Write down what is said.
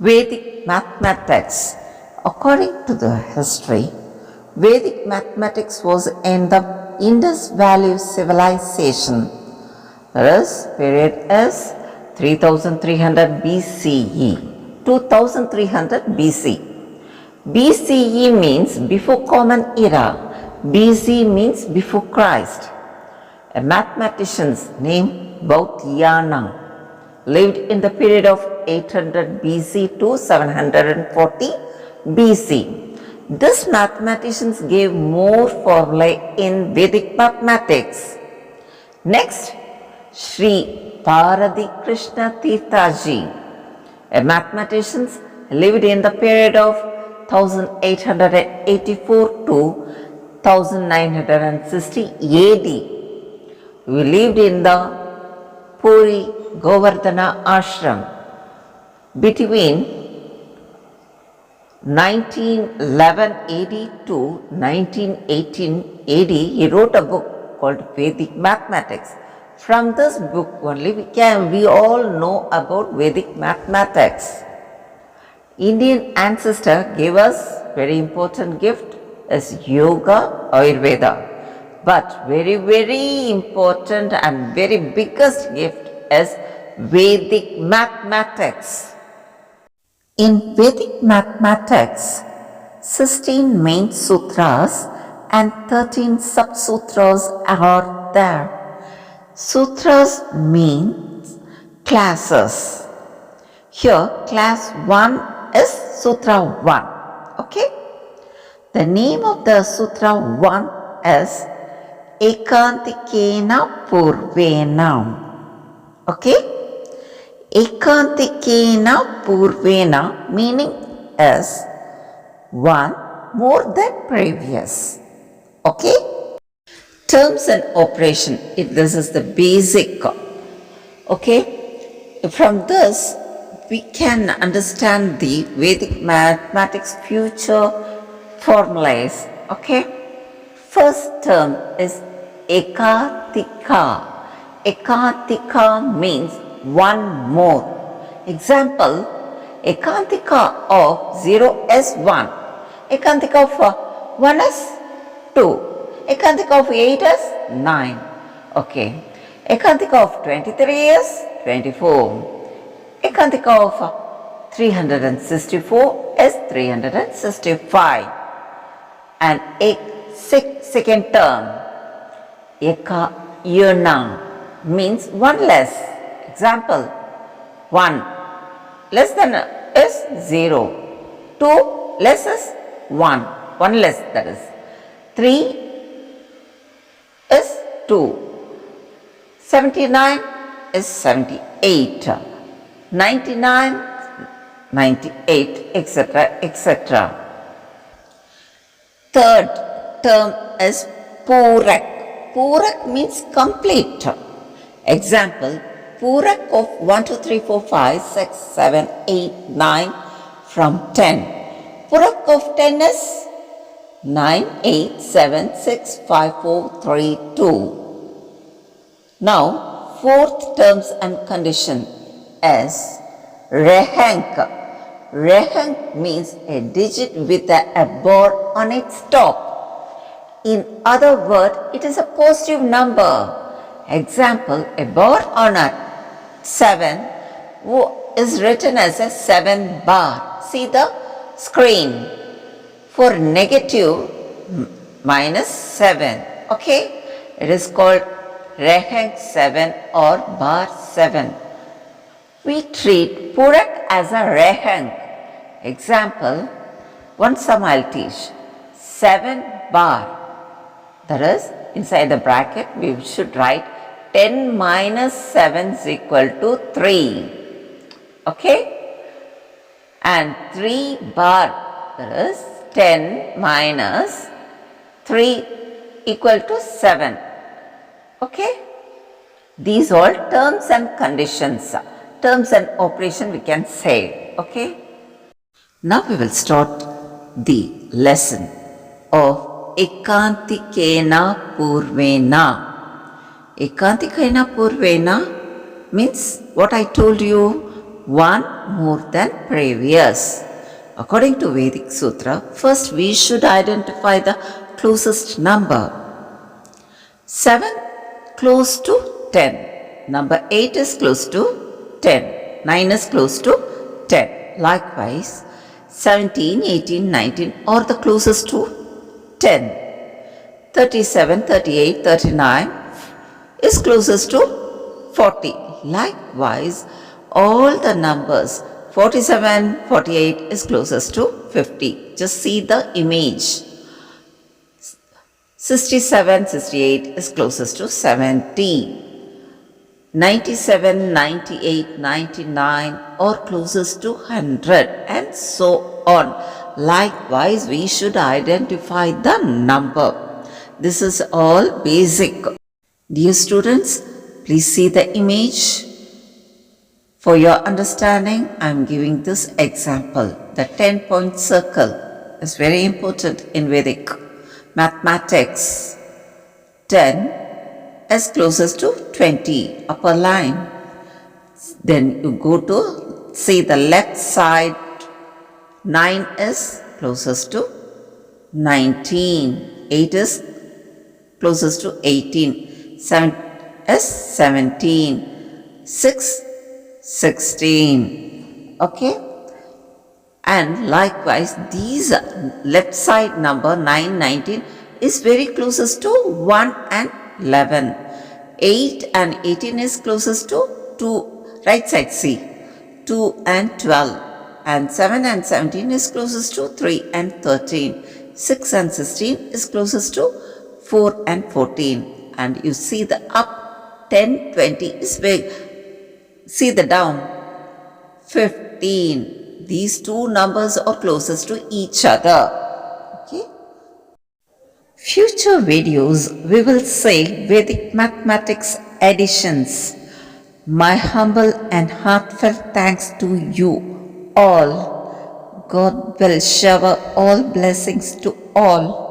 Vedic mathematics. According to the history, Vedic mathematics was in the Indus Valley civilization. This period is 3300 BCE, 2300 BC. BCE means before Common Era. BC means before Christ. A mathematician named Vautyana lived in the period of 800 BC to 740 BC. This mathematician gave more formulae in Vedic mathematics. Next, Sri Paradi Krishna Tirthaji, a mathematician lived in the period of 1884 to 1960 AD. We lived in the Puri Govardhana Ashram between 1911 AD to 1918 AD. He wrote a book called Vedic Mathematics. From this book only we all know about Vedic mathematics. Indian ancestor gave us very important gift as yoga, Ayurveda. But very important and very biggest gift is Vedic mathematics. In Vedic mathematics, 16 main sutras and 13 sub-sutras are there. Sutras means classes. Here, class 1 is Sutra 1. Okay? The name of the Sutra 1 is Ekantikena Purvena. Okay? Ekantikena Purvena meaning is one more than previous. Okay? Terms and operation. This is the basic. Okay? From this, we can understand the Vedic mathematics future formulas. Okay? First term is Ekatika. Ekatika means one more. Example, Ekantika of 0 is 1. Ekantika of 1 is 2. Ekantika of 8 is 9. Okay. Ekantika of 23 is 24. Ekantika of 364 is 365. And second term, Ekayana means one less. Example, 1 less than is 0. 2 less is 1. 1 less, that is. 3 is 2. 79 is 78. 99, 98, etc., etc. Third term is Purak. Purak means complete. Example, Purak of 1, 2, 3, 4, 5, 6, 7, 8, 9 from 10. Purak of 10 is 9, 8, 7, 6, 5, 4, 3, 2. Now, fourth terms and condition is Rehank. Rehank means a digit with a bar on its top. In other words, it is a positive number. Example, a bar on a 7 is written as a 7 bar. See the screen. For negative, minus 7. Okay? It is called Rehank 7 or bar 7. We treat Purak as a Rehank. Example, one sum I'll teach. 7 bar. That is, inside the bracket, we should write 10 minus 7 is equal to 3. Okay? And 3 bar, that is 10 minus 3 equal to 7. Okay? These all terms and conditions. Terms and operation we can say. Okay? Now we will start the lesson of Ekantikena Purvena. Ekantikena Purvena means what I told you one more than previous. According to Vedic Sutra, first we should identify the closest number. 7 close to 10. Number 8 is close to 10. 9 is close to 10. Likewise, 17, 18, 19 are the closest to 10. 37, 38, 39 is closest to 40. Likewise, all the numbers 47, 48 is closest to 50. Just see the image. 67, 68 is closest to 70. 97, 98, 99 are closest to 100 and so on. Likewise, we should identify the number. This is all basic. Dear students, please see the image. For your understanding, I am giving this example. The 10-point circle is very important in Vedic mathematics. 10 is closest to 20, upper line. Then you go to see the left side. 9 is closest to 19. 8 is closest to 18. 7 is 17. 6, 16. Okay? And likewise, these left side number 9, 19 is very closest to 1 and 11. 8 and 18 is closest to 2. Right side see. 2 and 12. And 7 and 17 is closest to 3 and 13. 6 and 16 is closest to 4 and 14. And you see the up 10, 20 is big. See the down 15. These two numbers are closest to each other. Okay. Future videos we will say Vedic mathematics additions. My humble and heartfelt thanks to you all. God will shower all blessings to all.